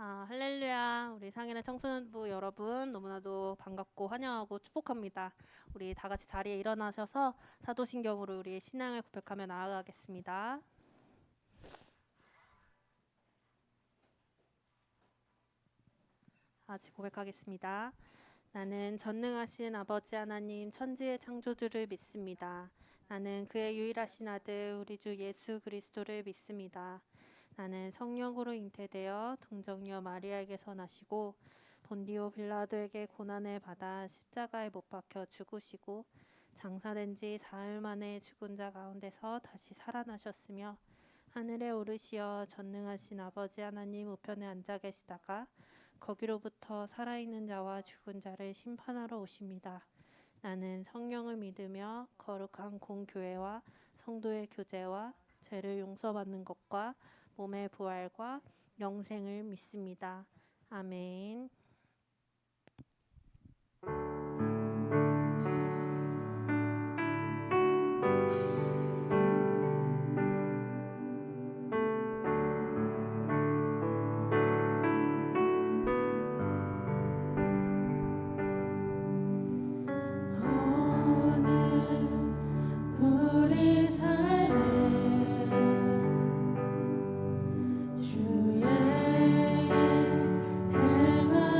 할렐루야. 우리 상인의 청소년부 여러분 너무나도 반갑고 환영하고 축복합니다. 우리 다 같이 자리에 일어나셔서 사도신경으로 우리의 신앙을 고백하며 나아가겠습니다. 같이 고백하겠습니다. 나는 전능하신 아버지 하나님 천지의 창조주를 믿습니다. 나는 그의 유일하신 아들 우리 주 예수 그리스도를 믿습니다. 나는 성령으로 잉태되어 동정녀 마리아에게서 나시고 본디오 빌라도에게 고난을 받아 십자가에 못 박혀 죽으시고 장사된 지 사흘 만에 죽은 자 가운데서 다시 살아나셨으며 하늘에 오르시어 전능하신 아버지 하나님 우편에 앉아 계시다가 거기로부터 살아있는 자와 죽은 자를 심판하러 오십니다. 나는 성령을 믿으며 거룩한 공교회와 성도의 교제와 죄를 용서받는 것과 몸의 부활과 영생을 믿습니다. 아멘. 우리 삶에 주의 행한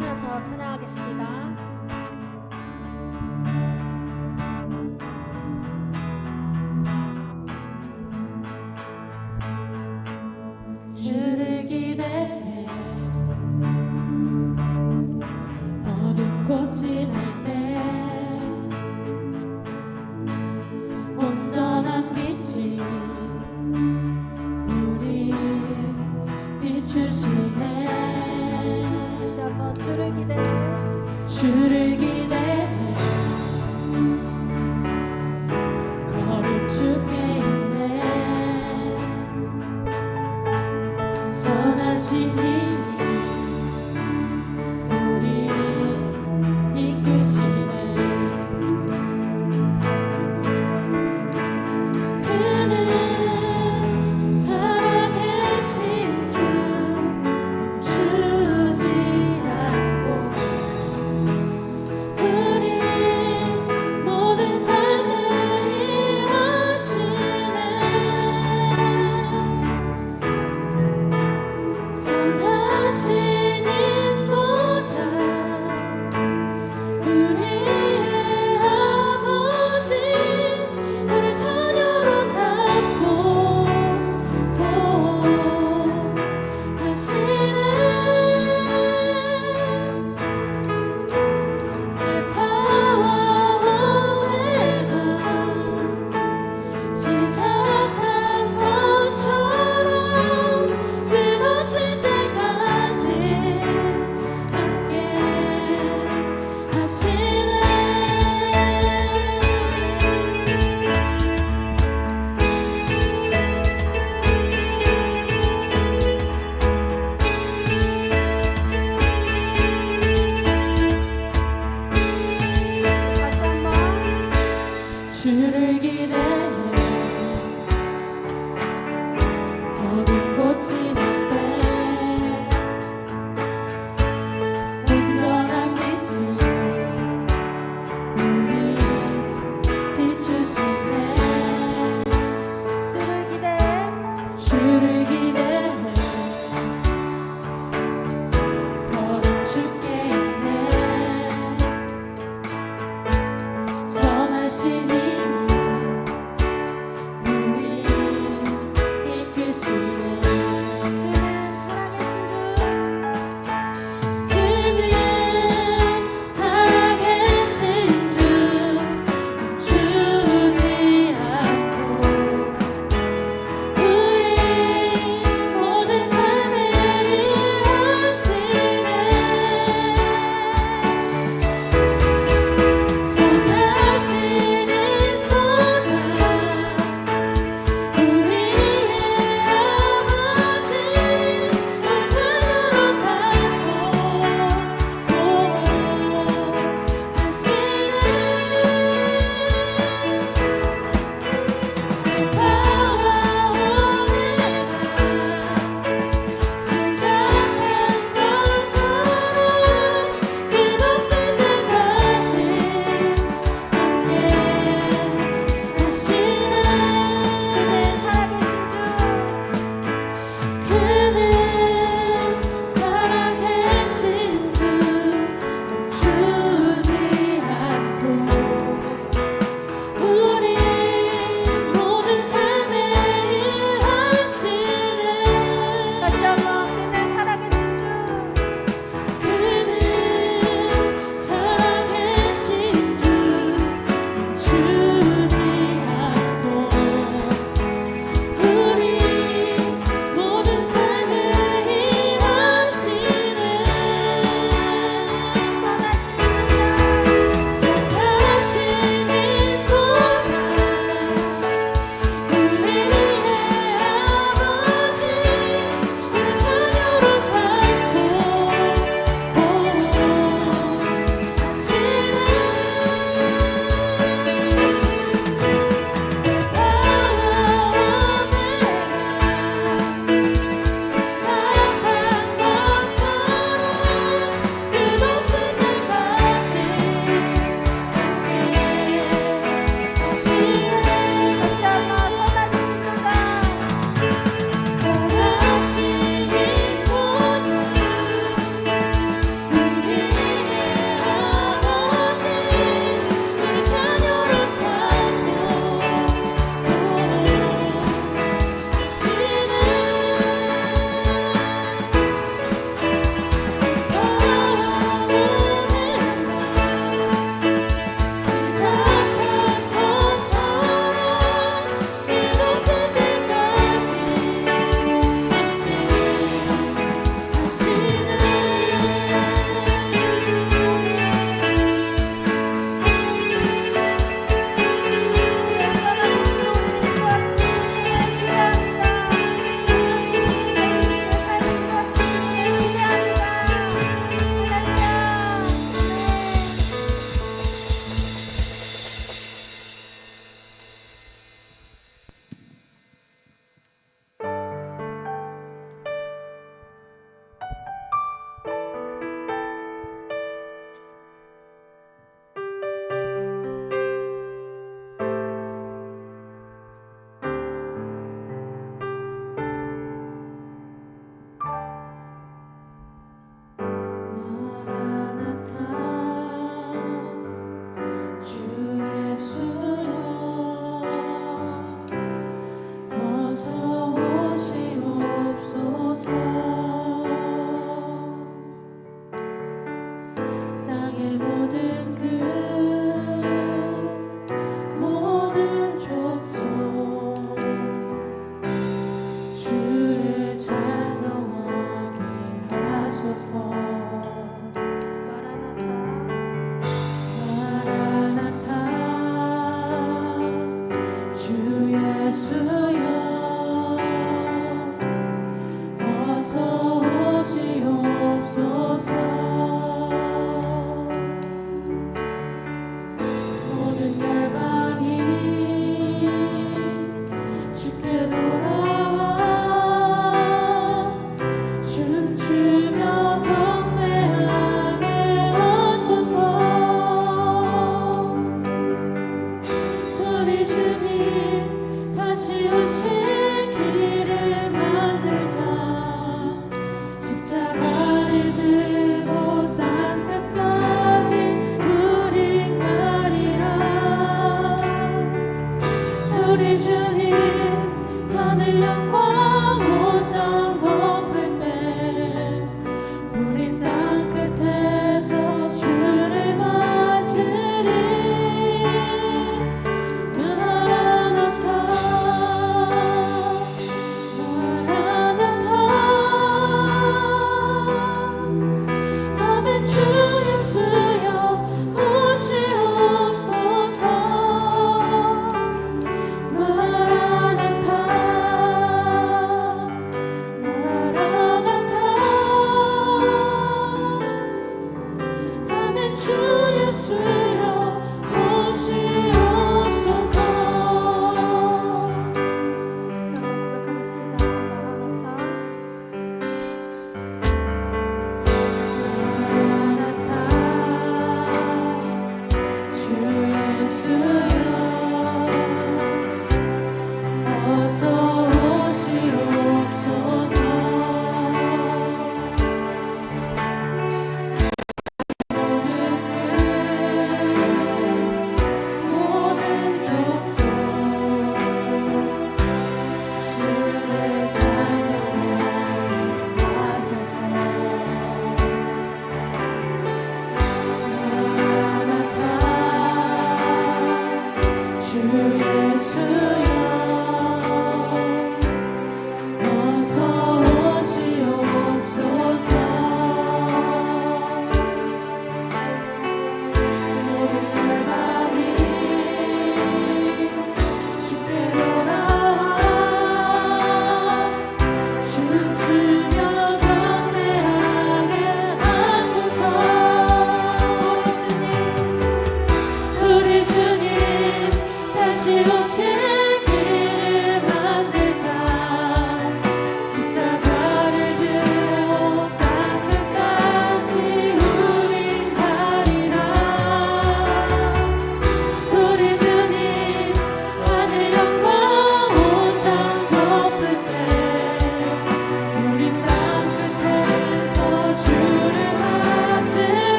웃으면서 찬양하겠습니다. 주를 기대해 어둡고 진할 때 온전한 빛이 우리 비추시네. 다시 한번 주를 기대해 주를 기대해 걸음 주께 있네. 선하신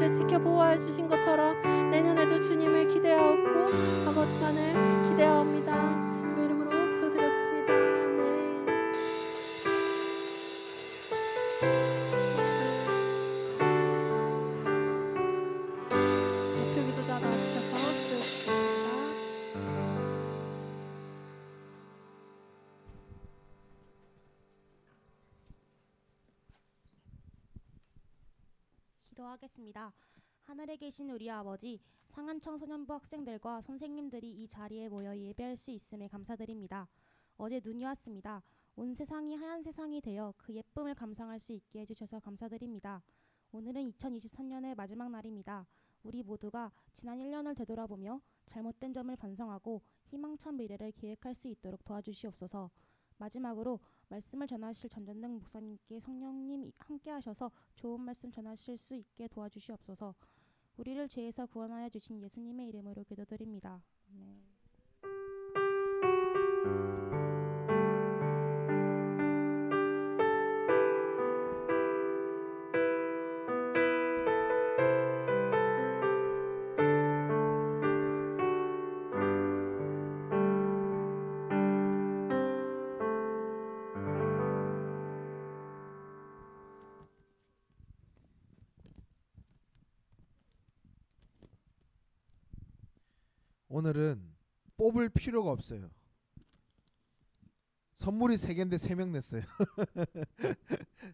우리를 지켜 보호하여 주신 것처럼 내년에도 주님을 기대하옵고 아버지만을 기대하옵니다. 예수님의 이름으로 기도드렸습니다. 아멘. 목표 기도자 나와주셔서 기도해주십니다. 기도하겠습니다. 하늘에 계신 우리 아버지, 상한 청소년부 학생들과 선생님들이 이 자리에 모여 예배할 수 있음에 감사드립니다. 어제 눈이 왔습니다. 온 세상이 하얀 세상이 되어 그 예쁨을 감상할 수 있게 해주셔서 감사드립니다. 오늘은 2023년의 마지막 날입니다. 우리 모두가 지난 1년을 되돌아보며 잘못된 점을 반성하고 희망찬 미래를 계획할 수 있도록 도와주시옵소서. 마지막으로 말씀을 전하실 전전등 목사님께 성령님 함께 하셔서 좋은 말씀 전하실 수 있게 도와주시옵소서. 우리를 죄에서 구원하여 주신 예수님의 이름으로 기도드립니다. 아멘. 오늘은 뽑을 필요가 없어요. 선물이 3개인데 3명 냈어요.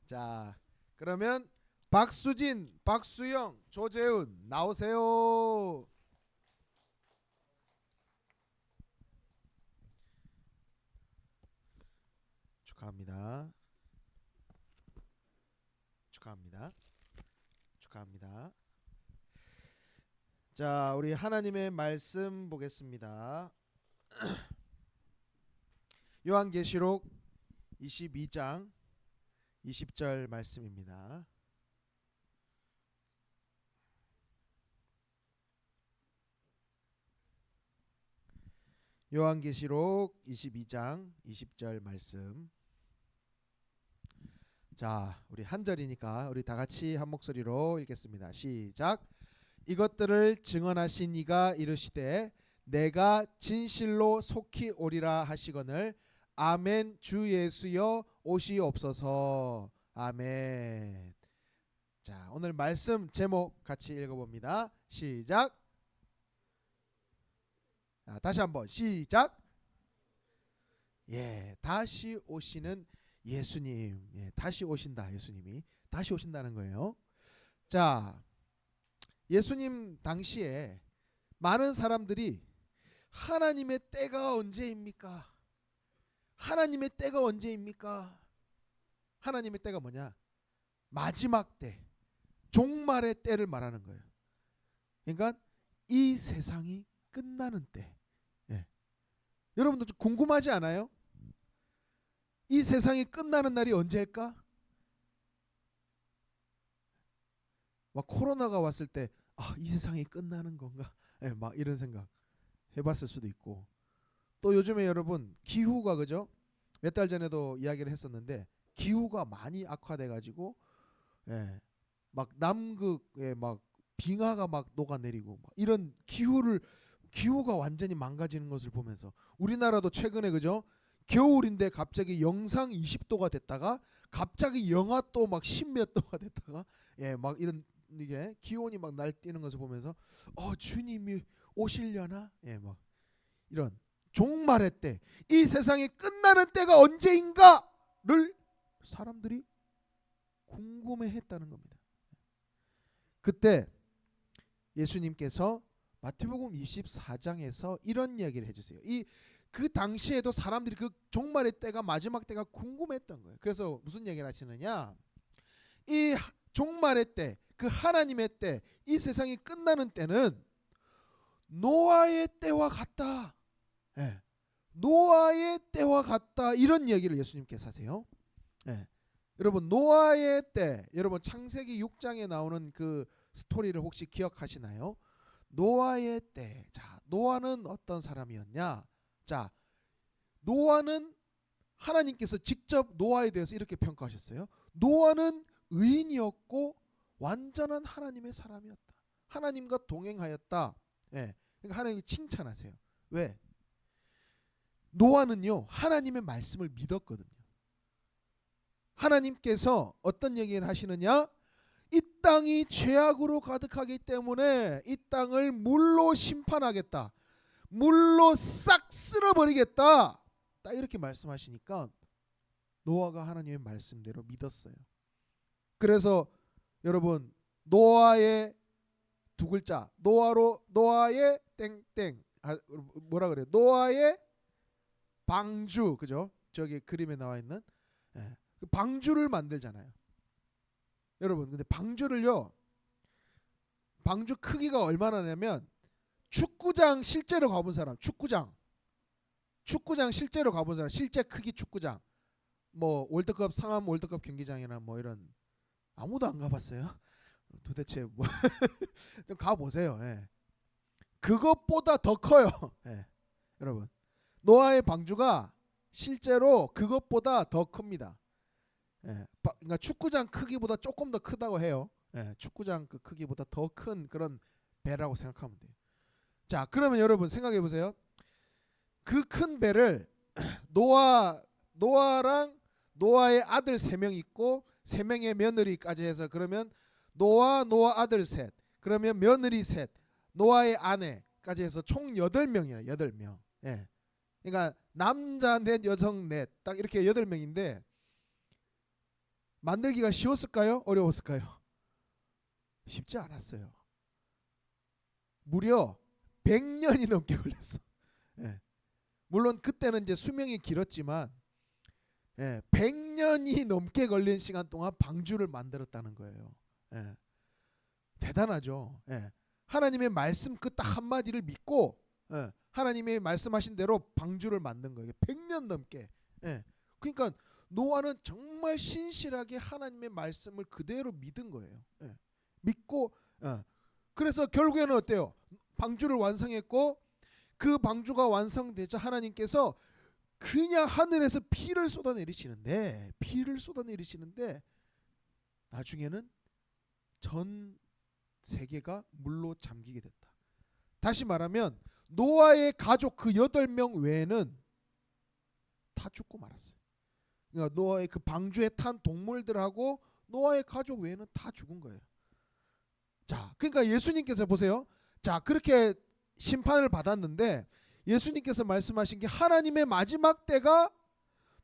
자, 그러면 박수진, 박수영, 조재훈 나오세요. 축하합니다. 축하합니다. 축하합니다. 자, 우리 하나님의 말씀 보겠습니다. 요한계시록 22장 20절 말씀입니다. 요한계시록 22장 20절 말씀. 자, 우리 한 절이니까 우리 다 같이 한 목소리로 읽겠습니다. 시작. 이것들을 증언하신 이가 이르시되 내가 진실로 속히 오리라 하시거늘 아멘. 주 예수여 오시옵소서. 아멘. 자, 오늘 말씀 제목 같이 읽어봅니다. 시작. 자, 다시 한번 시작. 예, 다시 오시는 예수님. 예, 다시 오신다. 예수님이 다시 오신다는 거예요. 자, 예수님 당시에 많은 사람들이 하나님의 때가 언제입니까? 하나님의 때가 언제입니까? 하나님의 때가 뭐냐? 마지막 때, 종말의 때를 말하는 거예요. 그러니까 이 세상이 끝나는 때. 예. 여러분도 좀 궁금하지 않아요? 이 세상이 끝나는 날이 언제일까? 막 코로나가 왔을 때 이 세상이 끝나는 건가? 예, 막 이런 생각 해봤을 수도 있고, 또 요즘에 여러분 기후가 그죠? 몇 달 전에도 이야기를 했었는데 기후가 많이 악화돼가지고 예, 막 남극에 막 빙하가 막 녹아내리고 막 이런 기후가 완전히 망가지는 것을 보면서 우리나라도 최근에 그죠? 겨울인데 갑자기 영상 20도가 됐다가 갑자기 영하 또 막 10몇 도가 됐다가 예, 막 이런 이게 기온이 막 날뛰는 것을 보면서 주님이 오시려나? 예, 막 이런 종말의 때, 이 세상이 끝나는 때가 언제인가를 사람들이 궁금해했다는 겁니다. 그때 예수님께서 마태복음 24장에서 이런 이야기를 해주세요. 그 당시에도 사람들이 그 종말의 때가 마지막 때가 궁금했던 거예요. 그래서 무슨 얘기를 하시느냐? 이 종말의 때, 그 하나님의 때, 이 세상이 끝나는 때는 노아의 때와 같다. 예. 노아의 때와 같다. 이런 얘기를 예수님께서 하세요. 예. 여러분 노아의 때, 여러분 창세기 6장에 나오는 그 스토리를 혹시 기억하시나요? 노아의 때. 자, 노아는 어떤 사람이었냐? 자, 노아는 하나님께서 직접 노아에 대해서 이렇게 평가하셨어요. 노아는 의인이었고 완전한 하나님의 사람이었다. 하나님과 동행하였다. 예. 그러니까 하나님이 칭찬하세요. 왜? 노아는요 하나님의 말씀을 믿었거든요. 하나님께서 어떤 얘기를 하시느냐? 이 땅이 죄악으로 가득하기 때문에 이 땅을 물로 심판하겠다. 물로 싹 쓸어버리겠다. 딱 이렇게 말씀하시니까 노아가 하나님의 말씀대로 믿었어요. 그래서 여러분 노아의 두 글자 노아의 땡땡 뭐라 그래요? 노아의 방주 그죠? 저기 그림에 나와 있는 그 방주를 만들잖아요. 여러분 근데 방주를요 방주 크기가 얼마나냐면 축구장 실제로 가본 사람 축구장 실제로 가본 사람 실제 크기 축구장 뭐 월드컵 상암 월드컵 경기장이나 뭐 이런 아무도 안 가봤어요? 도대체 뭐 좀 가보세요. 예. 그것보다 더 커요. 예. 여러분 노아의 방주가 실제로 그것보다 더 큽니다. 예. 그러니까 축구장 크기보다 조금 더 크다고 해요. 예. 축구장 그 크기보다 더 큰 그런 배라고 생각하면 돼요. 자 그러면 여러분 생각해 보세요. 그 큰 배를 노아랑 노아의 아들 3명 있고 3명의 며느리까지 해서 그러면 노아 아들 셋 그러면 며느리 셋 노아의 아내까지 해서 총 8명이에요. 8명. 예. 그러니까 남자 넷 여성 넷 딱 이렇게 8명인데 만들기가 쉬웠을까요? 어려웠을까요? 쉽지 않았어요. 무려 100년이 넘게 걸렸어. 예. 물론 그때는 이제 수명이 길었지만 100년이 넘게 걸린 시간 동안 방주를 만들었다는 거예요. 예. 대단하죠. 예. 하나님의 말씀 그 딱 한마디를 믿고 하나님이 말씀하신 대로 방주를 만든 거예요. 100년 넘게. 예. 그러니까 노아는 정말 신실하게 하나님의 말씀을 그대로 믿은 거예요. 예. 믿고 그래서 결국에는 어때요? 방주를 완성했고 그 방주가 완성되자 하나님께서 그냥 하늘에서 피를 쏟아내리시는데 나중에는 전 세계가 물로 잠기게 됐다. 다시 말하면 노아의 가족 그 8명 외에는 다 죽고 말았어요. 그러니까 노아의 그 방주에 탄 동물들하고 노아의 가족 외에는 다 죽은 거예요. 자, 그러니까 예수님께서 보세요. 자, 그렇게 심판을 받았는데 예수님께서 말씀하신 게 하나님의 마지막 때가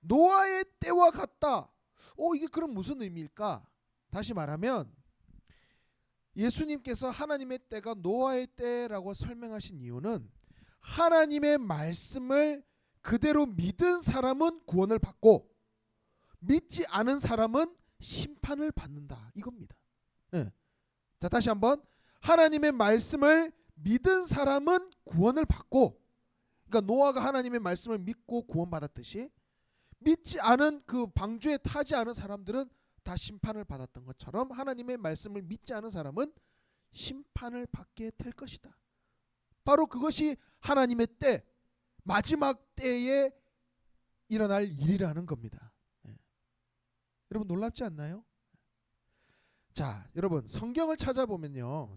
노아의 때와 같다. 이게 그럼 무슨 의미일까? 다시 말하면 예수님께서 하나님의 때가 노아의 때라고 설명하신 이유는 하나님의 말씀을 그대로 믿은 사람은 구원을 받고 믿지 않은 사람은 심판을 받는다. 이겁니다. 네. 자, 다시 한번 하나님의 말씀을 믿은 사람은 구원을 받고 그러니까 노아가 하나님의 말씀을 믿고 구원받았듯이 믿지 않은 그 방주에 타지 않은 사람들은 다 심판을 받았던 것처럼 하나님의 말씀을 믿지 않은 사람은 심판을 받게 될 것이다. 바로 그것이 하나님의 때 마지막 때에 일어날 일이라는 겁니다. 여러분 놀랍지 않나요? 자, 여러분 성경을 찾아보면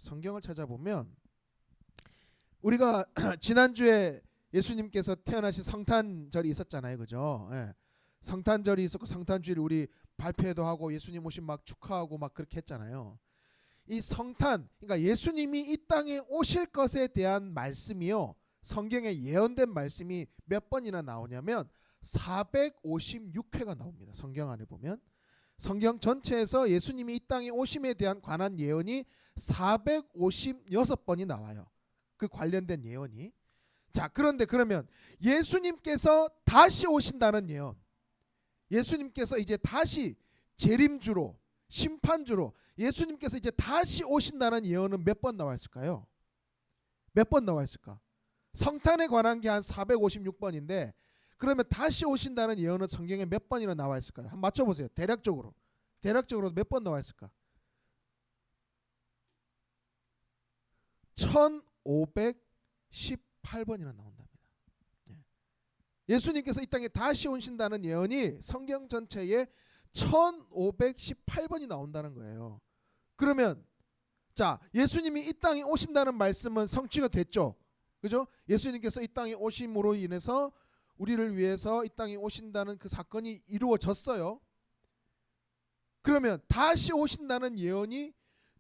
우리가 지난주에 예수님께서 태어나신 성탄절이 있었잖아요. 그죠? 예. 성탄절이 있었고 성탄주일 우리 발표회도 하고 예수님 오신 막 축하하고 막 그렇게 했잖아요. 이 성탄 그러니까 예수님이 이 땅에 오실 것에 대한 말씀이요. 성경에 예언된 말씀이 몇 번이나 나오냐면 456회가 나옵니다. 성경 안에 보면 성경 전체에서 예수님이 이 땅에 오심에 대한 관한 예언이 456번이 나와요. 그 관련된 예언이. 자, 그런데 그러면 예수님께서 다시 오신다는 예언, 예수님께서 이제 다시 재림주로 심판주로 예수님께서 이제 다시 오신다는 예언은 몇 번 나와 있을까요? 몇 번 나와 있을까? 성탄에 관한 게 한 456번인데 그러면 다시 오신다는 예언은 성경에 몇 번이나 나와 있을까요? 한번 맞춰보세요. 대략적으로 몇 번 나와 있을까? 1518번이나 나온답니다. 예수님께서 이 땅에 다시 오신다는 예언이 성경 전체에 1518번이 나온다는 거예요. 그러면 자, 예수님이 이 땅에 오신다는 말씀은 성취가 됐죠. 그죠? 예수님께서 이 땅에 오심으로 인해서 우리를 위해서 이 땅에 오신다는 그 사건이 이루어졌어요. 그러면 다시 오신다는 예언이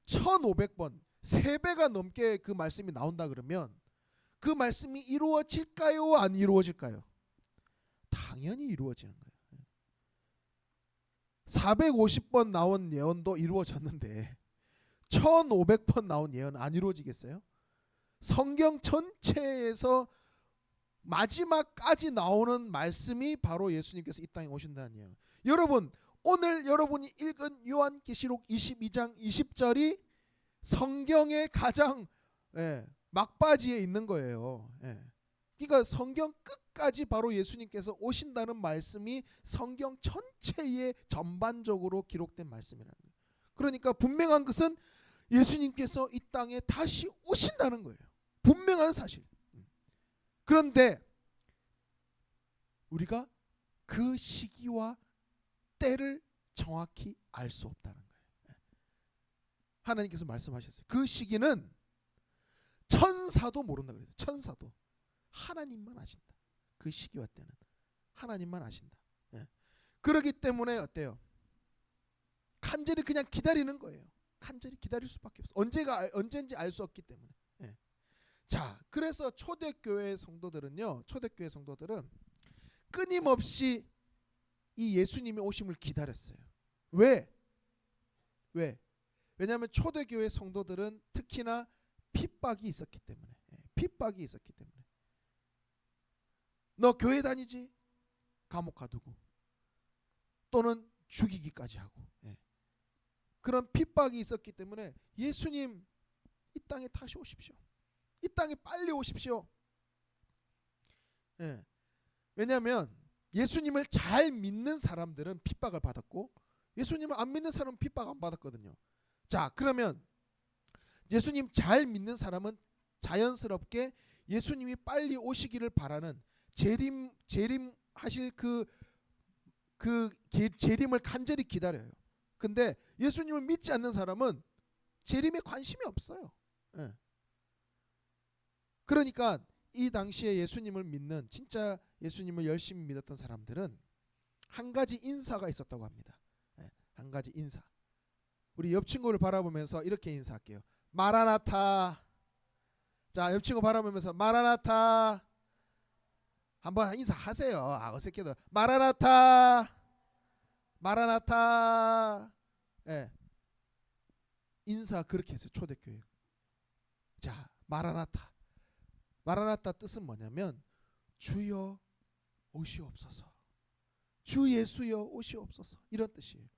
1500번, 3배가 넘게 그 말씀이 나온다 그러면 그 말씀이 이루어질까요? 안 이루어질까요? 당연히 이루어지는 거예요. 450번 나온 예언도 이루어졌는데 1500번 나온 예언 안 이루어지겠어요? 성경 전체에서 마지막까지 나오는 말씀이 바로 예수님께서 이 땅에 오신다는 예언. 여러분, 오늘 여러분이 읽은 요한계시록 22장 20절이 성경의 가장 막바지에 있는 거예요. 그러니까 성경 끝까지 바로 예수님께서 오신다는 말씀이 성경 전체에 전반적으로 기록된 말씀이라는 거예요. 그러니까 분명한 것은 예수님께서 이 땅에 다시 오신다는 거예요. 분명한 사실. 그런데 우리가 그 시기와 때를 정확히 알 수 없다는 거예요. 하나님께서 말씀하셨어요. 그 시기는 천사도 모른다 그랬어요. 천사도. 하나님만 아신다. 그 시기와 때는 하나님만 아신다. 그렇기 때문에 어때요? 간절히 그냥 기다리는 거예요. 간절히 기다릴 수밖에 없어. 언제인지 알 수 없기 때문에. 자, 그래서 초대교회 성도들은요. 초대교회 성도들은 끊임없이 이 예수님의 오심을 기다렸어요. 왜? 왜냐하면 초대교회 성도들은 특히나 핍박이 있었기 때문에. 핍박이 있었기 때문에. 너 교회 다니지? 감옥 가두고 또는 죽이기까지 하고. 그런 핍박이 있었기 때문에 예수님 이 땅에 다시 오십시오. 이 땅에 빨리 오십시오. 왜냐하면 예수님을 잘 믿는 사람들은 핍박을 받았고 예수님을 안 믿는 사람은 핍박 안 받았거든요. 자, 그러면 예수님 잘 믿는 사람은 자연스럽게 예수님이 빨리 오시기를 바라는 재림하실 그 재림을 간절히 기다려요. 근데 예수님을 믿지 않는 사람은 재림에 관심이 없어요. 그러니까 이 당시에 예수님을 믿는 진짜 예수님을 열심히 믿었던 사람들은 한 가지 인사가 있었다고 합니다. 한 가지 인사. 우리 옆 친구를 바라보면서 이렇게 인사할게요. 마라나타. 자, 옆 친구 바라보면서 마라나타. 한번 인사하세요. 어색해도 마라나타. 마라나타. 인사 그렇게 했어요. 초대교회. 자, 마라나타. 마라나타 뜻은 뭐냐면 주여 오시옵소서. 주 예수여 오시옵소서. 이런 뜻이에요.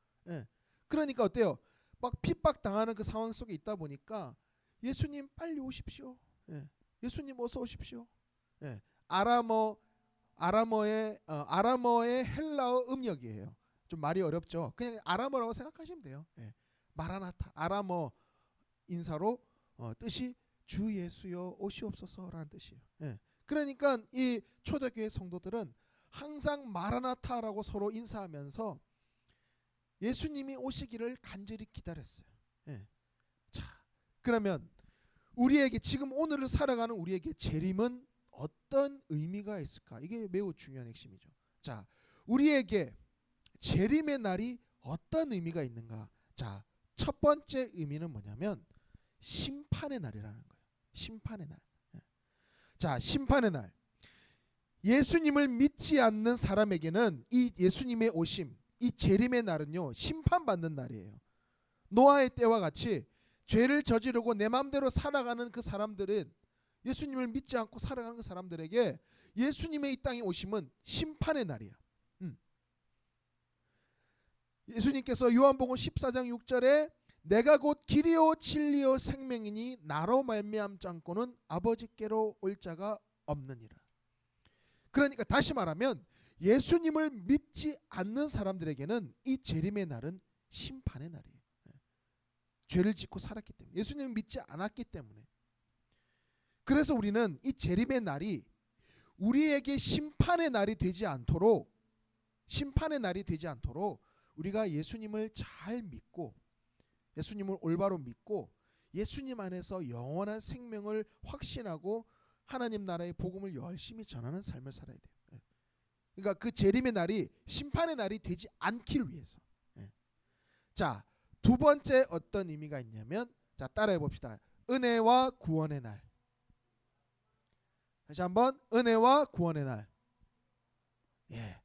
그러니까 어때요? 막 핍박 당하는 그 상황 속에 있다 보니까 예수님 빨리 오십시오. 예수님 어서 오십시오. 아람어의 헬라어 음역이에요. 좀 말이 어렵죠. 그냥 아람어라고 생각하시면 돼요. 마라나타. 아람어 인사로 뜻이 주 예수여 오시옵소서라는 뜻이에요. 그러니까 이 초대교회 성도들은 항상 마라나타라고 서로 인사하면서 예수님이 오시기를 간절히 기다렸어요. 자, 그러면 우리에게 지금 오늘을 살아가는 우리에게 재림은 어떤 의미가 있을까? 이게 매우 중요한 핵심이죠. 자, 우리에게 재림의 날이 어떤 의미가 있는가? 자, 첫 번째 의미는 뭐냐면 심판의 날이라는 거예요. 심판의 날. 자, 심판의 날. 예수님을 믿지 않는 사람에게는 이 예수님의 오심, 이 재림의 날은요, 심판받는 날이에요. 노아의 때와 같이 죄를 저지르고 내 마음대로 살아가는 그 사람들은, 예수님을 믿지 않고 살아가는 그 사람들에게 예수님의 이 땅에 오심은 심판의 날이야. 예수님께서 요한복음 14장 6절에 내가 곧 길이요 진리요 생명이니 나로 말미암지 않고는 아버지께로 올 자가 없느니라. 그러니까 다시 말하면 예수님을 믿지 않는 사람들에게는 이 재림의 날은 심판의 날이에요. 죄를 짓고 살았기 때문에, 예수님을 믿지 않았기 때문에. 그래서 우리는 이 재림의 날이 우리에게 심판의 날이 되지 않도록 우리가 예수님을 잘 믿고 예수님을 올바로 믿고 예수님 안에서 영원한 생명을 확신하고 하나님 나라의 복음을 열심히 전하는 삶을 살아야 돼요. 예. 그러니까 그 재림의 날이 심판의 날이 되지 않길 위해서. 예. 자, 두 번째 어떤 의미가 있냐면, 자, 따라해 봅시다. 은혜와 구원의 날. 다시 한번, 은혜와 구원의 날. 예.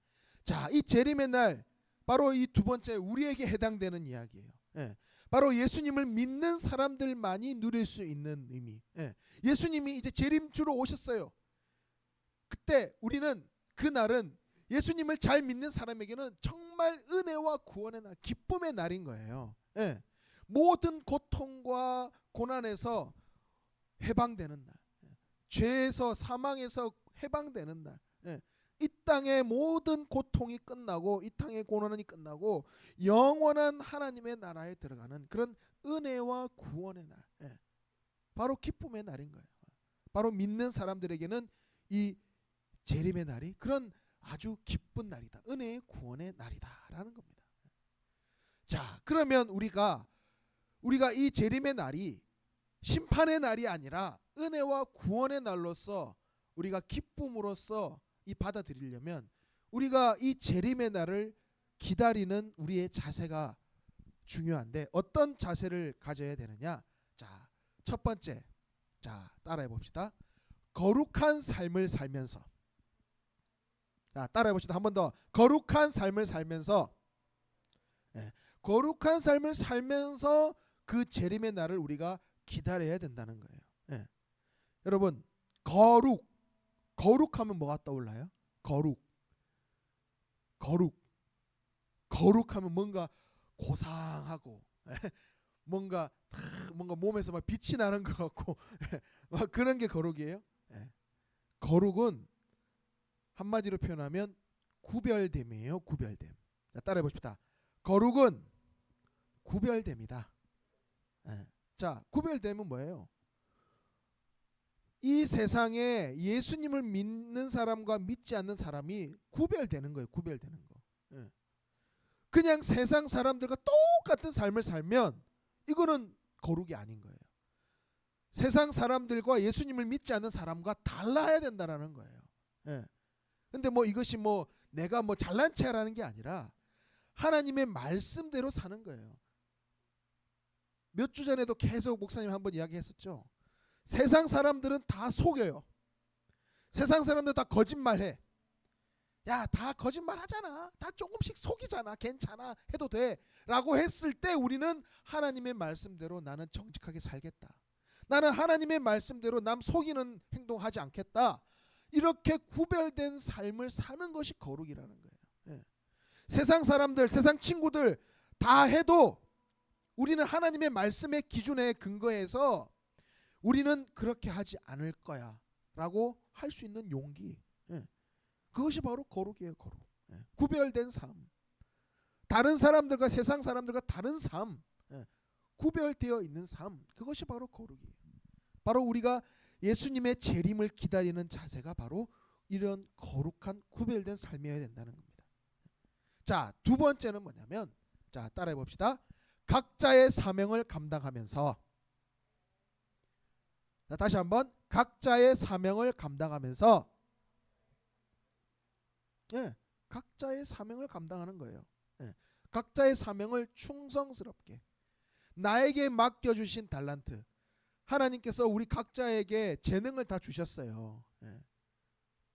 자, 이 재림의 날, 바로 이 두 번째 우리에게 해당되는 이야기예요. 예. 바로 예수님을 믿는 사람들만이 누릴 수 있는 의미. 예. 예수님이 이제 재림주로 오셨어요. 그때 우리는, 그날은 예수님을 잘 믿는 사람에게는 정말 은혜와 구원의 날, 기쁨의 날인 거예요. 예. 모든 고통과 고난에서 해방되는 날, 죄에서, 사망에서 해방되는 날, 이 땅의 모든 고통이 끝나고 이 땅의 고난이 끝나고 영원한 하나님의 나라에 들어가는 그런 은혜와 구원의 날, 바로 기쁨의 날인 거예요. 바로 믿는 사람들에게는 이 재림의 날이 그런 아주 기쁜 날이다, 은혜의 구원의 날이다라는 겁니다. 자, 그러면 우리가 이 재림의 날이 심판의 날이 아니라 은혜와 구원의 날로서 우리가 기쁨으로써 이 받아들이려면 우리가 이 재림의 날을 기다리는 우리의 자세가 중요한데, 어떤 자세를 가져야 되느냐? 자, 첫 번째, 자, 따라해 봅시다. 거룩한 삶을 살면서. 자, 따라해 봅시다. 한 번 더. 거룩한 삶을 살면서. 거룩한 삶을 살면서 그 재림의 날을 우리가 기다려야 된다는 거예요. 여러분, 거룩하면 뭐가 떠올라요? 거룩하면 뭔가 고상하고 뭔가 몸에서 막 빛이 나는 것 같고 막 그런 게 거룩이에요. 거룩은 한마디로 표현하면 구별됨이에요. 구별됨. 자, 따라해 봅시다. 거룩은 구별됨이다. 자, 구별됨은 뭐예요? 이 세상에 예수님을 믿는 사람과 믿지 않는 사람이 구별되는 거예요. 구별되는 거. 그냥 세상 사람들과 똑같은 삶을 살면 이거는 거룩이 아닌 거예요. 세상 사람들과 예수님을 믿지 않는 사람과 달라야 된다라는 거예요. 근데 뭐 이것이 뭐 내가 뭐 잘난 체하라는 게 아니라 하나님의 말씀대로 사는 거예요. 몇 주 전에도 계속 목사님 한번 이야기했었죠. 세상 사람들은 다 속여요. 세상 사람들 다 거짓말해. 야, 다 거짓말 하잖아. 다 조금씩 속이잖아. 괜찮아. 해도 돼. 라고 했을 때 우리는 하나님의 말씀대로 나는 정직하게 살겠다. 나는 하나님의 말씀대로 남 속이는 행동하지 않겠다. 이렇게 구별된 삶을 사는 것이 거룩이라는 거예요. 세상 사람들, 세상 친구들 다 해도 우리는 하나님의 말씀의 기준에 근거해서 우리는 그렇게 하지 않을 거야 라고 할 수 있는 용기, 그것이 바로 거룩이에요. 거룩. 구별된 삶, 다른 사람들과 세상 사람들과 다른 삶, 구별되어 있는 삶, 그것이 바로 거룩이에요. 바로 우리가 예수님의 재림을 기다리는 자세가 바로 이런 거룩한 구별된 삶이어야 된다는 겁니다. 자, 두 번째는 뭐냐면, 자, 따라해 봅시다. 각자의 사명을 감당하면서. 자, 다시 한번, 각자의 사명을 감당하면서. 각자의 사명을 감당하는 거예요. 각자의 사명을 충성스럽게, 나에게 맡겨주신 달란트, 하나님께서 우리 각자에게 재능을 다 주셨어요.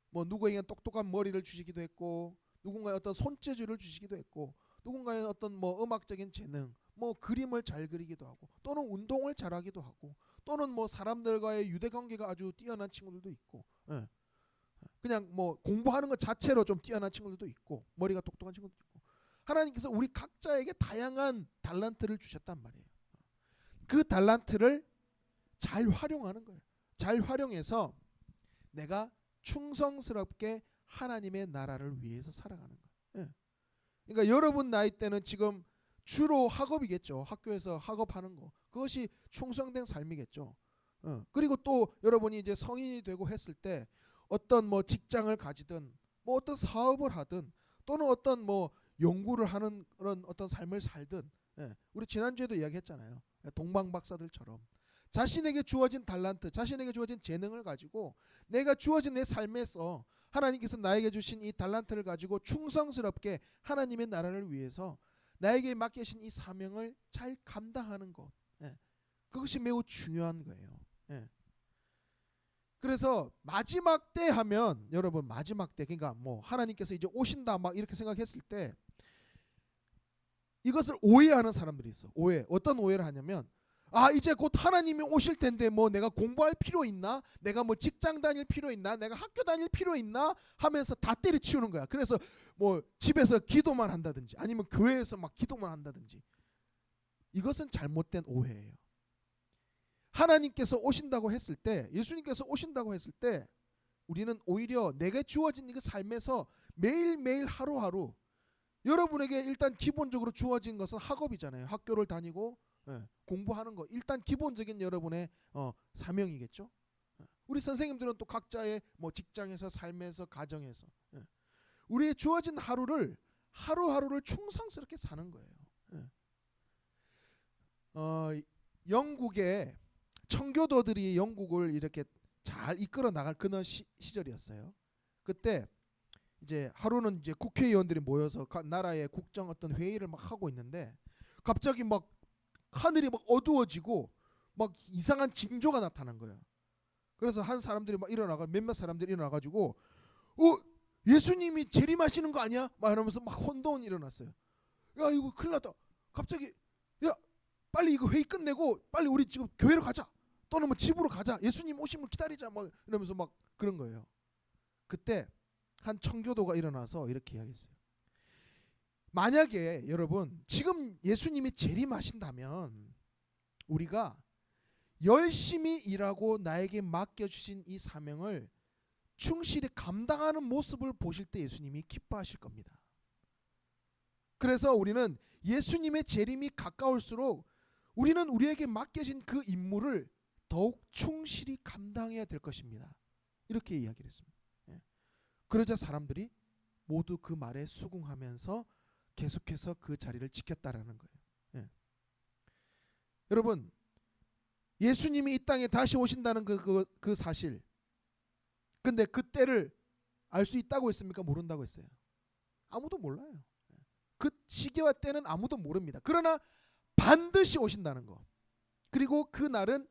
뭐 누구에게는 똑똑한 머리를 주시기도 했고, 누군가의 어떤 손재주를 주시기도 했고, 누군가의 어떤 뭐 음악적인 재능, 뭐 그림을 잘 그리기도 하고, 또는 운동을 잘하기도 하고, 또는 뭐 사람들과의 유대관계가 아주 뛰어난 친구들도 있고, 그냥 뭐 공부하는 것 자체로 좀 뛰어난 친구들도 있고, 머리가 똑똑한 친구들도 있고, 하나님께서 우리 각자에게 다양한 달란트를 주셨단 말이에요. 그 달란트를 잘 활용하는 거예요. 잘 활용해서 내가 충성스럽게 하나님의 나라를 위해서 살아가는 거예요. 그러니까 여러분 나이 때는 지금 주로 학업이겠죠. 학교에서 학업하는 거, 그것이 충성된 삶이겠죠. 그리고 또 여러분이 이제 성인이 되고 했을 때 어떤 뭐 직장을 가지든, 뭐 어떤 사업을 하든, 또는 어떤 뭐 연구를 하는 그런 어떤 삶을 살든, 우리 지난주에도 이야기했잖아요. 동방박사들처럼 자신에게 주어진 달란트, 자신에게 주어진 재능을 가지고 내가 주어진 내 삶에서 하나님께서 나에게 주신 이 달란트를 가지고 충성스럽게 하나님의 나라를 위해서 나에게 맡기신 이 사명을 잘 감당하는 것, 그것이 매우 중요한 거예요. 그래서 마지막 때 하면 여러분, 마지막 때, 그러니까 뭐 하나님께서 이제 오신다 막 이렇게 생각했을 때 이것을 오해하는 사람들이 있어. 어떤 오해를 하냐면, 이제 곧 하나님이 오실 텐데 뭐 내가 공부할 필요 있나? 내가 뭐 직장 다닐 필요 있나? 내가 학교 다닐 필요 있나? 하면서 다 때려치우는 거야. 그래서 뭐 집에서 기도만 한다든지 아니면 교회에서 막 기도만 한다든지, 이것은 잘못된 오해예요. 하나님께서 오신다고 했을 때, 예수님께서 오신다고 했을 때 우리는 오히려 내게 주어진 이 삶에서 매일매일 하루하루, 여러분에게 일단 기본적으로 주어진 것은 학업이잖아요. 학교를 다니고 공부하는 거, 일단 기본적인 여러분의 사명이겠죠. 우리 선생님들은 또 각자의 뭐 직장에서, 삶에서, 가정에서 우리의 주어진 하루하루를 충성스럽게 사는 거예요. 영국의 청교도들이 영국을 이렇게 잘 이끌어 나갈 그런 시절이었어요. 그때 이제 하루는 이제 국회의원들이 모여서 나라의 국정 어떤 회의를 막 하고 있는데 갑자기 막 하늘이 막 어두워지고 막 이상한 징조가 나타난 거예요. 그래서 한 사람들이 막 몇몇 사람들이 일어나가지고 예수님이 재림하시는 거 아니야? 막 이러면서 막 혼돈이 일어났어요. 야, 이거 큰일 났다. 갑자기 야, 빨리 이거 회의 끝내고 빨리 우리 지금 교회로 가자. 또는 뭐 집으로 가자. 예수님 오심을 기다리자. 막 이러면서 막 그런 거예요. 그때 한 청교도가 일어나서 이렇게 이야기했어요. 만약에 여러분 지금 예수님이 재림하신다면 우리가 열심히 일하고 나에게 맡겨주신 이 사명을 충실히 감당하는 모습을 보실 때 예수님이 기뻐하실 겁니다. 그래서 우리는 예수님의 재림이 가까울수록 우리는 우리에게 맡겨진 그 임무를 더욱 충실히 감당해야 될 것입니다. 이렇게 이야기를 했습니다. 그러자 사람들이 모두 그 말에 수긍하면서 계속해서 그 자리를 지켰다라는 거예요. 여러분, 예수님이 이 땅에 다시 오신다는 그 사실, 근데 그 때를 알 수 있다고 했습니까? 모른다고 했어요? 아무도 몰라요. 그 시기와 때는 아무도 모릅니다. 그러나 반드시 오신다는 거, 그리고 그 날은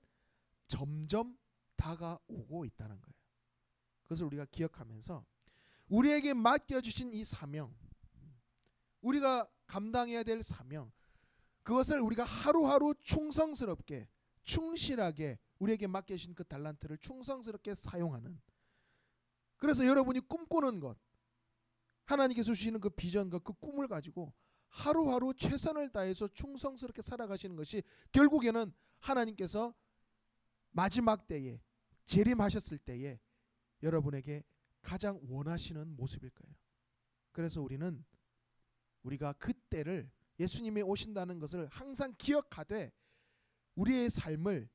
점점 다가오고 있다는 거예요. 그것을 우리가 기억하면서 우리에게 맡겨주신 이 사명, 우리가 감당해야 될 사명, 그것을 우리가 하루하루 충성스럽게, 충실하게 우리에게 맡겨주신 그 달란트를 충성스럽게 사용하는, 그래서 여러분이 꿈꾸는 것, 하나님께서 주시는 그 비전과 그 꿈을 가지고 하루하루 최선을 다해서 충성스럽게 살아가시는 것이 결국에는 하나님께서 마지막 때에 재림하셨을 때에 여러분에게 가장 원하시는 모습일 거예요. 그래서 우리가 그때를, 예수님이 오신다는 것을 항상 기억하되 우리의 삶을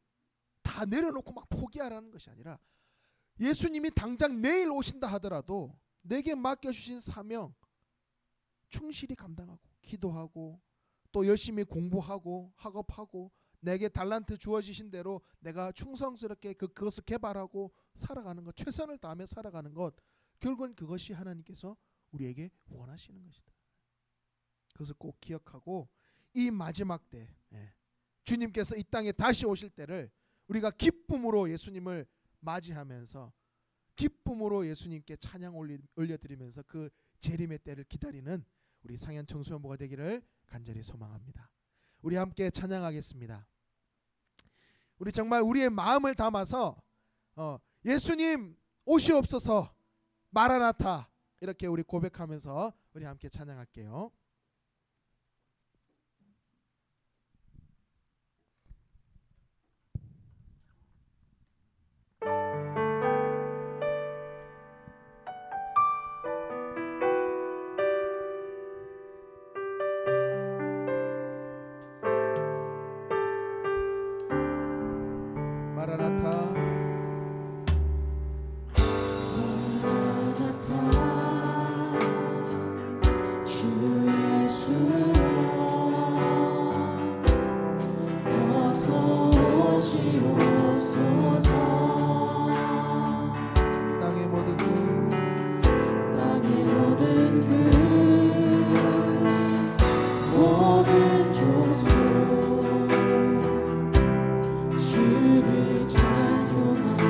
다 내려놓고 막 포기하라는 것이 아니라, 예수님이 당장 내일 오신다 하더라도 내게 맡겨주신 사명 충실히 감당하고, 기도하고, 또 열심히 공부하고 학업하고, 내게 달란트 주어지신 대로 내가 충성스럽게 그것을 개발하고 살아가는 것, 최선을 다하며 살아가는 것, 결국은 그것이 하나님께서 우리에게 원하시는 것이다. 그것을 꼭 기억하고 이 마지막 때, 주님께서 이 땅에 다시 오실 때를 우리가 기쁨으로 예수님을 맞이하면서 기쁨으로 예수님께 찬양 올려드리면서 그 재림의 때를 기다리는 우리 상현 청소년부가 되기를 간절히 소망합니다. 우리 함께 찬양하겠습니다. 우리 정말 우리의 마음을 담아서 예수님 오시옵소서, 마라나타, 이렇게 우리 고백하면서 우리 함께 찬양할게요. 마라나타. 주 예수여 오시옵소서. 땅의 모든 그 땅의 모든 그 모든 족속 주를 찬송하게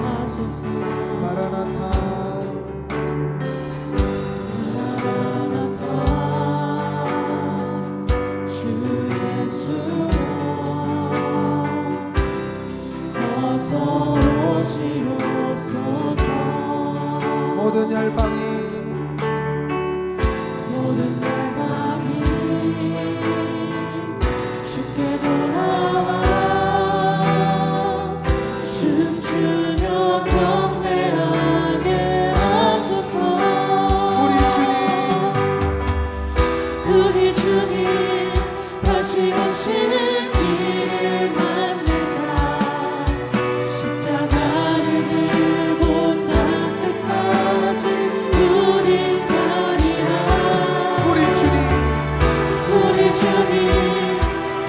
하소서. 마라나타 마라나타 주 예수여 어서 오시옵소서. 모든 열방이 모든 열방이 주께 돌아와 춤추며 경배하게 하소서. 우리 주님 우리 주님 다시 오시는 길을 만들자. 십자가를 들고 땅 끝까지 우리 가리라. 우리 주님 우리 주님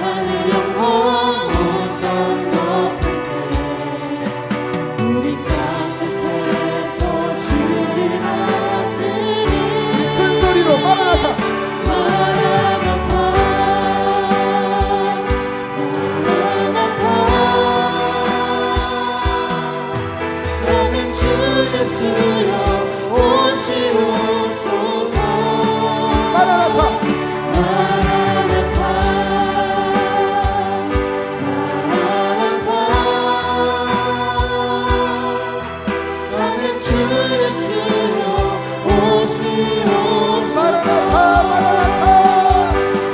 하늘 영광 온 땅 덮을 때 우리 땅 끝에서 주를 맞으리. 큰 소리로 마라나타 마라나타 마라나타 아멘. 주 예수여 오시옵소서. 마라나타 마라나타 마라나타 아멘. 주 예수여 오시옵소서. 마라나타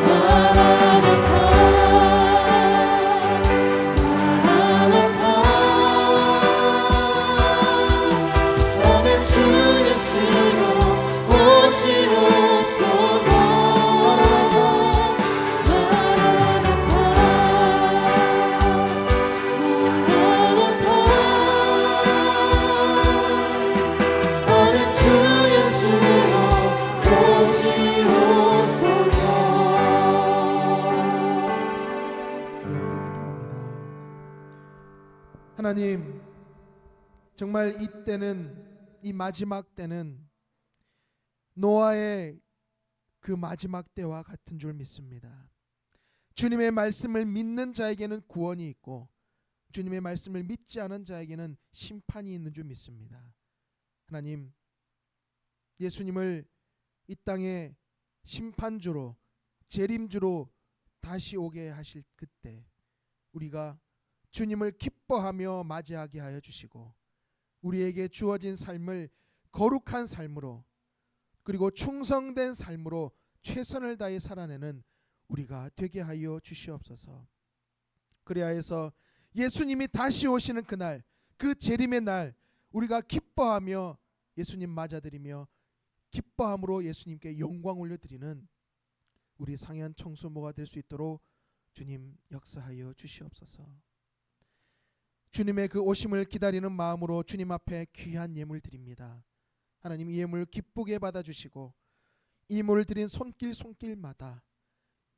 마라나타 마라나타 마라나타 아멘. 주 예수여 오시옵소서. 마라나타 마라나타 마라나타 아멘. 주 예수여 오시옵소서. 우리 함께 기도합니다. 하나님 정말 이때는 이 마지막 때는 노아의 그 마지막 때와 같은 줄 믿습니다. 주님의 말씀을 믿는 자에게는 구원이 있고 주님의 말씀을 믿지 않은 자에게는 심판이 있는 줄 믿습니다. 하나님 예수님을 이 땅에 심판주로 재림주로 다시 오게 하실 그때 우리가 주님을 기뻐하며 맞이하게 하여 주시고 우리에게 주어진 삶을 거룩한 삶으로 그리고 충성된 삶으로 최선을 다해 살아내는 우리가 되게 하여 주시옵소서. 그리하여서 예수님이 다시 오시는 그날 그 재림의 날 우리가 기뻐하며 예수님 맞아드리며 기뻐함으로 예수님께 영광 올려드리는 우리 상현 청수모가 될 수 있도록 주님 역사하여 주시옵소서. 주님의 그 오심을 기다리는 마음으로 주님 앞에 귀한 예물 드립니다. 하나님 이 예물 기쁘게 받아주시고 이 예물을 드린 손길마다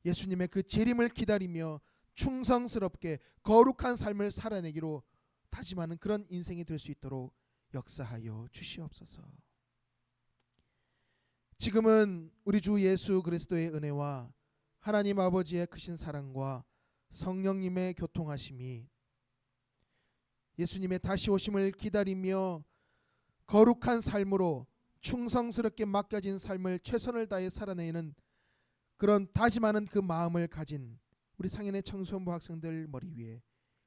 예수님의 그 재림을 기다리며 충성스럽게 거룩한 삶을 살아내기로 다짐하는 그런 인생이 될 수 있도록 역사하여 주시옵소서. 지금은 우리 주 예수 그리스도의 은혜와 하나님 아버지의 크신 사랑과 성령님의 교통하심이 예수님의 다시 오심을 기다리며 거룩한 삶으로 충성스럽게 맡겨진 삶을 최선을 다해 살아내는 그런 다짐하는 그 마음을 가진 우리 상현의 청소년부 학생들 머리 위에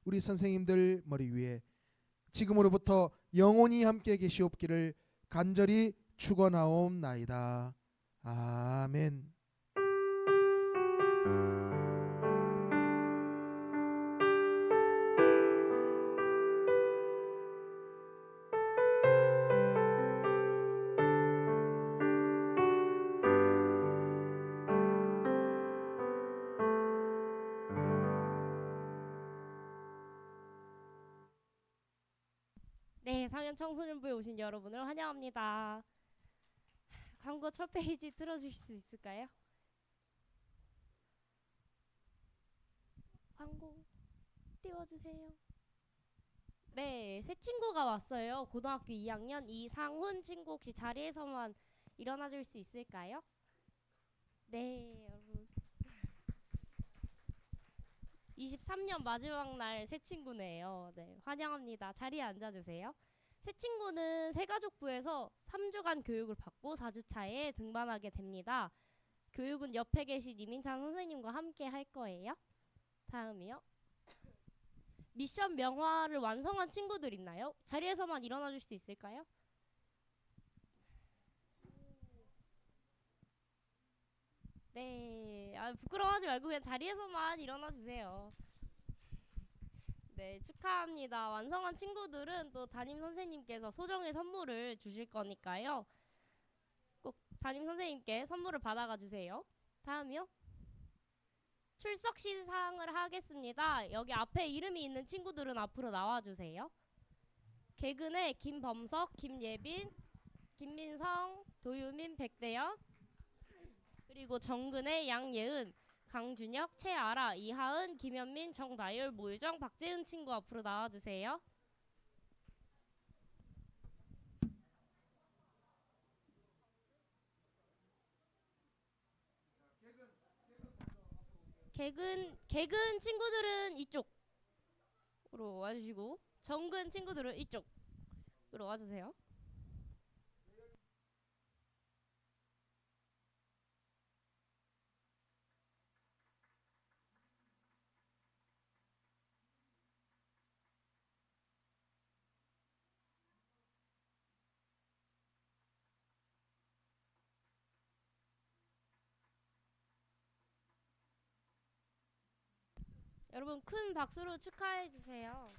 우리 선생님들 머리 위에 지금으로부터 영원히 함께 계시옵기를 간절히 축원하옵나이다. 아멘. 네, 상현 청소년부에 오신 여러분을 환영합니다. 광고 첫 페이지 틀어주실 수 있을까요? 광고. 띄워주세요. 네, 새 친구가 왔어요. 고등학교 2학년 이상훈 친구 혹시 자리에서만 일어나 줄 수 있을까요? 네, 여러분. 23년 마지막 날 새 친구네요. 네, 환영합니다. 자리에 앉아주세요. 새 친구는 새가족부에서 3주간 교육을 받고 4주차에 등반하게 됩니다. 교육은 옆에 계신 이민찬 선생님과 함께 할 거예요. 다음이요. 미션 명화를 완성한 친구들 있나요? 자리에서만 일어나 줄 수 있을까요? 네, 부끄러워하지 말고 그냥 자리에서만 일어나 주세요. 네, 축하합니다. 완성한 친구들은 또 담임 선생님께서 소정의 선물을 주실 거니까요. 꼭 담임 선생님께 선물을 받아가 주세요. 다음이요. 출석 시상을 하겠습니다. 여기 앞에 이름이 있는 친구들은 앞으로 나와주세요. 개근의 김범석, 김예빈, 김민성, 도유민, 백대연, 그리고 정근의 양예은, 강준혁, 최아라, 이하은, 김현민, 정다율, 모유정, 박재은 친구 앞으로 나와주세요. 개근 친구들은 이쪽으로 와주시고 정근 친구들은 이쪽으로 와주세요. 여러분 큰 박수로 축하해 주세요.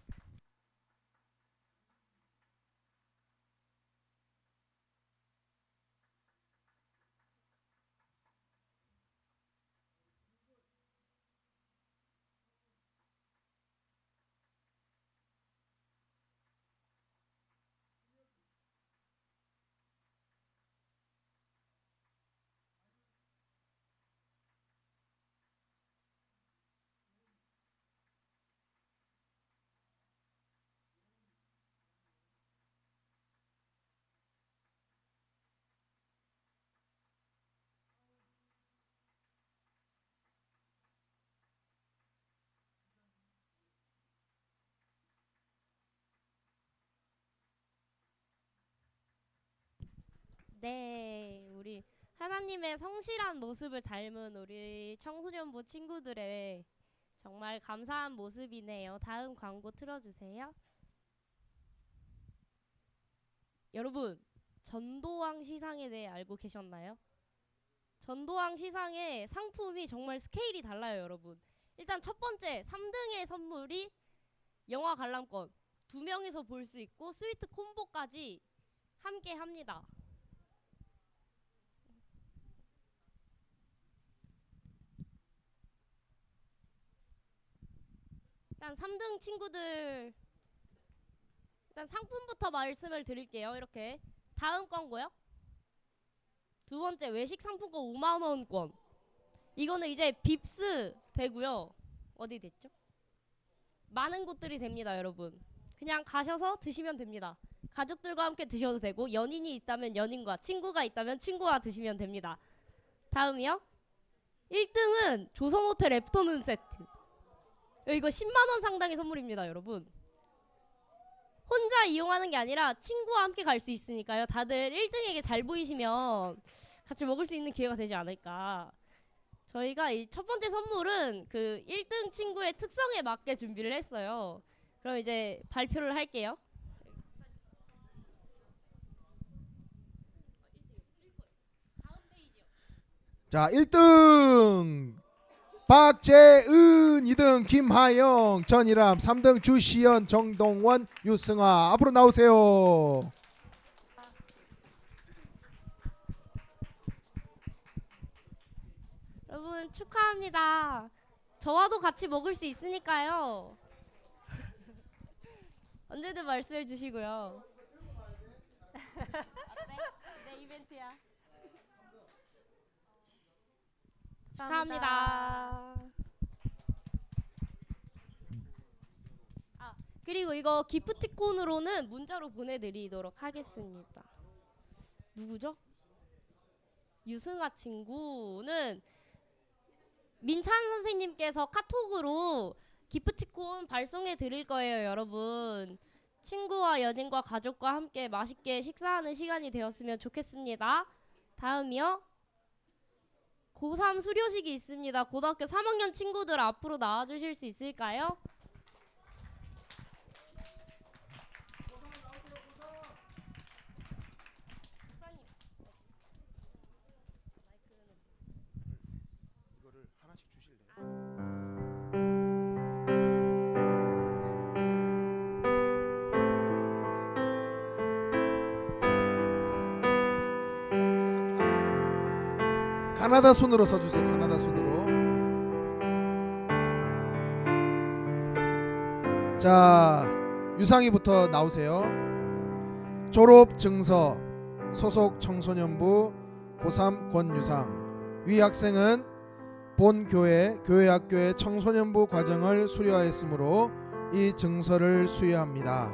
네, 우리 하나님의 성실한 모습을 닮은 우리 청소년부 친구들의 정말 감사한 모습이네요. 다음 광고 틀어주세요. 여러분, 전도왕 시상에 대해 알고 계셨나요? 전도왕 시상의 상품이 정말 스케일이 달라요, 여러분. 일단 첫 번째, 3등의 선물이 영화 관람권 2명이서 볼 수 있고 스위트 콤보까지 함께 합니다. 일단 3등 친구들 일단 상품부터 말씀을 드릴게요. 이렇게 다음 광고요. 두 번째 외식 상품권 5만 원권. 이거는 이제 빕스 되고요. 어디 됐죠? 많은 곳들이 됩니다, 여러분. 그냥 가셔서 드시면 됩니다. 가족들과 함께 드셔도 되고 연인이 있다면 연인과, 친구가 있다면 친구와 드시면 됩니다. 다음이요. 1등은 조선호텔 애프터눈 세트. 이거 10만 원 상당의 선물입니다, 여러분. 혼자 이용하는 게 아니라 친구와 함께 갈 수 있으니까요. 다들 1등에게 잘 보이시면 같이 먹을 수 있는 기회가 되지 않을까. 저희가 이 첫 번째 선물은 그 1등 친구의 특성에 맞게 준비를 했어요. 그럼 이제 발표를 할게요. 자, 1등 박재은, 2등 김하영, 전일함, 3등 주시연, 정동원, 유승아 앞으로 나오세요. 여러분 축하합니다. 저와도 같이 먹을 수 있으니까요. 언제든 말씀해 주시고요. 네, 이벤트야. 축하합니다. 그리고 이거 기프티콘으로는 문자로 보내드리도록 하겠습니다. 누구죠? 유승아 친구는 민찬 선생님께서 카톡으로 기프티콘 발송해 드릴 거예요, 여러분. 친구와 연인과 가족과 함께 맛있게 식사하는 시간이 되었으면 좋겠습니다. 다음이요. 고3 수료식이 있습니다. 고등학교 3학년 친구들 앞으로 나와주실 수 있을까요? 이거를 하나씩 주실래요? 가나다 손으로 서주세요. 가나다 손으로. 자, 유상이부터 나오세요. 졸업 증서 소속 청소년부 고3 권유상. 위 학생은 본 교회 학교의 청소년부 과정을 수료하였으므로 이 증서를 수여합니다.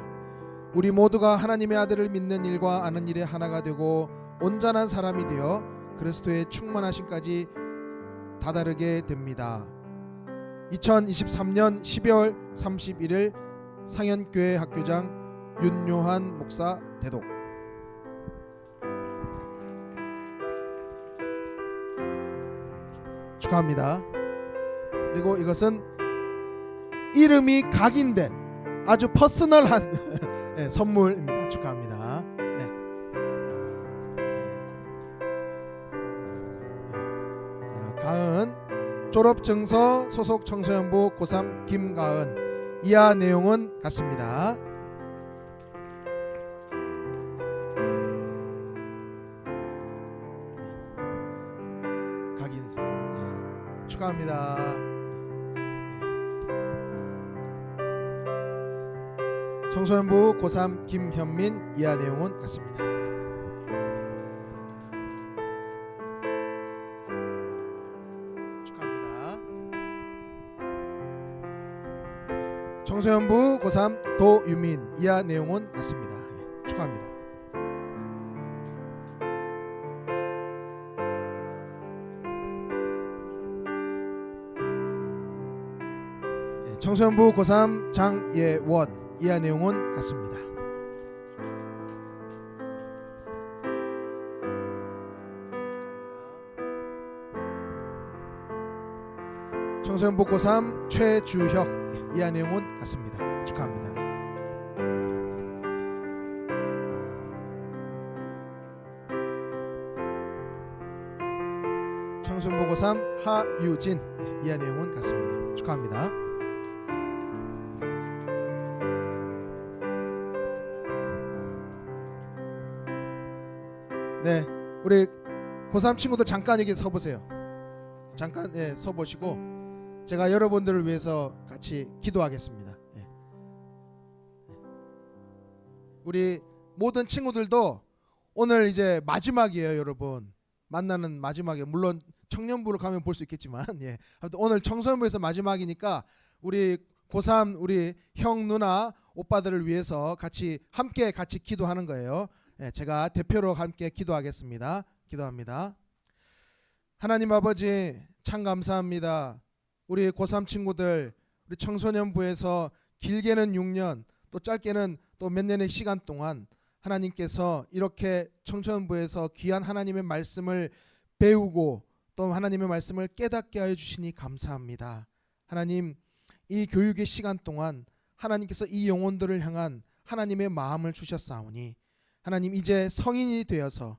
우리 모두가 하나님의 아들을 믿는 일과 아는 일에 하나가 되고 온전한 사람이 되어 그리스도의 충만하심까지 다다르게 됩니다. 2023년 12월 31일 상현교회 학교장 윤요한 목사 대독. 축하합니다. 그리고 이것은 이름이 각인된 아주 퍼스널한 네, 선물입니다. 축하합니다. 네. 자, 가은 졸업증서 소속 청소년부 고3 김가은. 이하 내용은 같습니다. 각인서. 네. 축하합니다. 청소년부 고3 김현민. 이하 내용은 같습니다. 축하합니다. 청소년부 고3 도유민. 이하 내용은 같습니다. 축하합니다. 청소년부 고3 장예원. 이하 내용은 같습니다. 청소년부 고3 최주혁. 이하 내용은 같습니다. 축하합니다. 청소년부 고3 하유진. 이하 내용은 같습니다. 축하합니다. 네, 우리 고3 친구들 잠깐 여기 서보세요. 잠깐 서보시고 제가 여러분들을 위해서 같이 기도하겠습니다. 우리 모든 친구들도 오늘 이제 마지막이에요, 여러분. 만나는 마지막이에요. 물론 청년부로 가면 볼 수 있겠지만, 아무튼 오늘 청소년부에서 마지막이니까 우리 고3 우리 형 누나 오빠들을 위해서 함께 기도하는 거예요. 제가 대표로 함께 기도하겠습니다. 기도합니다. 하나님 아버지, 참 감사합니다. 우리 고3 친구들, 우리 청소년부에서 길게는 6년, 또 짧게는 또 몇 년의 시간 동안 하나님께서 이렇게 청소년부에서 귀한 하나님의 말씀을 배우고 또 하나님의 말씀을 깨닫게 하여 주시니 감사합니다. 하나님, 이 교육의 시간 동안 하나님께서 이 영혼들을 향한 하나님의 마음을 주셨사오니 하나님, 이제 성인이 되어서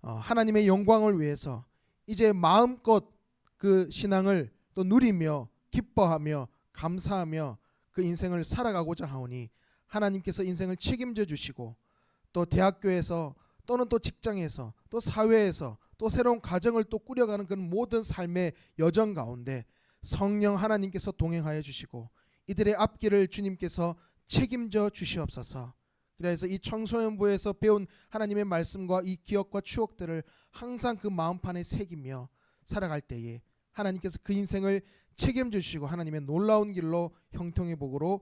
하나님의 영광을 위해서 이제 마음껏 그 신앙을 또 누리며 기뻐하며 감사하며 그 인생을 살아가고자 하오니 하나님께서 인생을 책임져 주시고 또 대학교에서 또는 또 직장에서 또 사회에서 또 새로운 가정을 또 꾸려가는 그런 모든 삶의 여정 가운데 성령 하나님께서 동행하여 주시고 이들의 앞길을 주님께서 책임져 주시옵소서. 그래서 이 청소년부에서 배운 하나님의 말씀과 이 기억과 추억들을 항상 그 마음판에 새기며 살아갈 때에 하나님께서 그 인생을 책임져 주시고 하나님의 놀라운 길로 형통의 복으로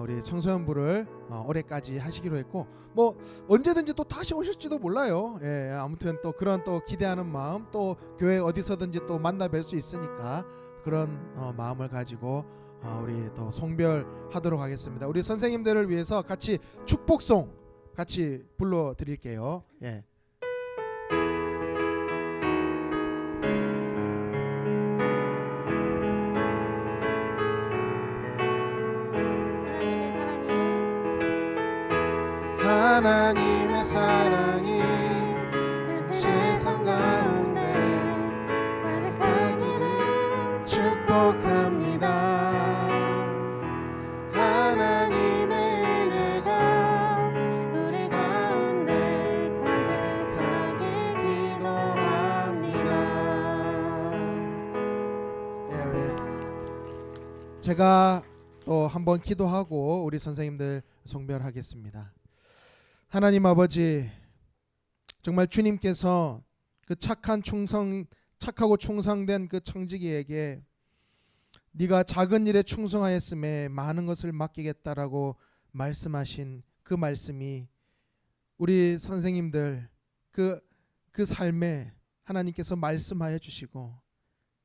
우리 청소년부를 올해까지 하시기로 했고 뭐 언제든지 또 다시 오실지도 몰라요. 예, 아무튼 또 그런 또 기대하는 마음 또 교회 어디서든지 또 만나 뵐 수 있으니까 그런 마음을 가지고 우리 또 송별하도록 하겠습니다. 우리 선생님들을 위해서 같이 축복송 같이 불러드릴게요. 예. 하나님의 하나님의 사랑이 사랑이 신의 삶 가운데 가득하기를 축복합니다. 하나님의 은혜가 우리 가운데 가득하게 기도합니다. 제가 또 한번 기도하고 우리 선생님들 송별하겠습니다. 하나님 아버지, 정말 주님께서 그 착하고 충성된 그 청지기에게 네가 작은 일에 충성하였음에 많은 것을 맡기겠다라고 말씀하신 그 말씀이 우리 선생님들 그 삶에 하나님께서 말씀하여 주시고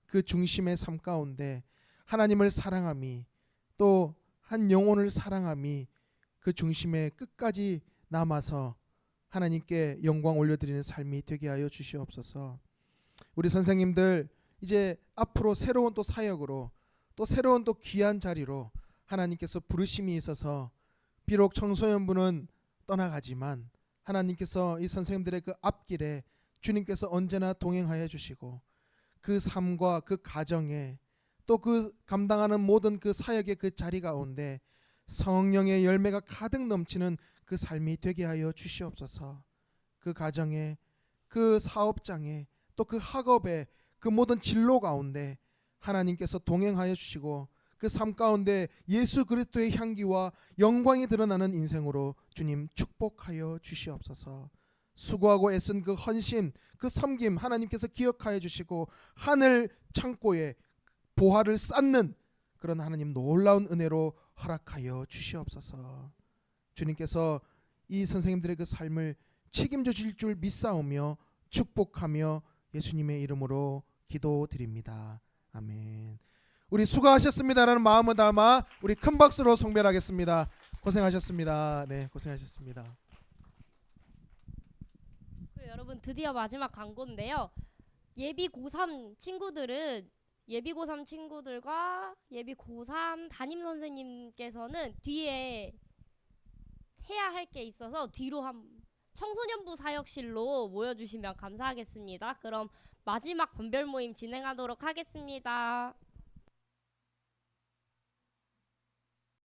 그 중심의 삶 가운데 하나님을 사랑함이 또 한 영혼을 사랑함이 그 중심에 끝까지 남아서 하나님께 영광 올려드리는 삶이 되게 하여 주시옵소서. 우리 선생님들 이제 앞으로 새로운 또 사역으로 또 새로운 또 귀한 자리로 하나님께서 부르심이 있어서 비록 청소년부는 떠나가지만 하나님께서 이 선생님들의 그 앞길에 주님께서 언제나 동행하여 주시고 그 삶과 그 가정에 또 그 감당하는 모든 그 사역의 그 자리 가운데 성령의 열매가 가득 넘치는 그 삶이 되게 하여 주시옵소서. 그 가정에 그 사업장에 또 그 학업에 그 모든 진로 가운데 하나님께서 동행하여 주시고 그 삶 가운데 예수 그리스도의 향기와 영광이 드러나는 인생으로 주님 축복하여 주시옵소서. 수고하고 애쓴 그 헌신 그 섬김 하나님께서 기억하여 주시고 하늘 창고에 보화를 쌓는 그런 하나님 놀라운 은혜로 허락하여 주시옵소서. 주님께서 이 선생님들의 그 삶을 책임져 주실 줄 믿사오며 축복하며 예수님의 이름으로 기도드립니다. 아멘. 우리 수고하셨습니다라는 마음을 담아 우리 큰 박수로 송별하겠습니다. 고생하셨습니다. 네, 고생하셨습니다. 여러분 드디어 마지막 광고인데요. 예비 고3 친구들은 예비 고3 친구들과 예비 고3 담임 선생님께서는 뒤에 해야 할 게 있어서 뒤로 청소년부 사역실로 모여주시면 감사하겠습니다. 그럼 마지막 번별 모임 진행하도록 하겠습니다.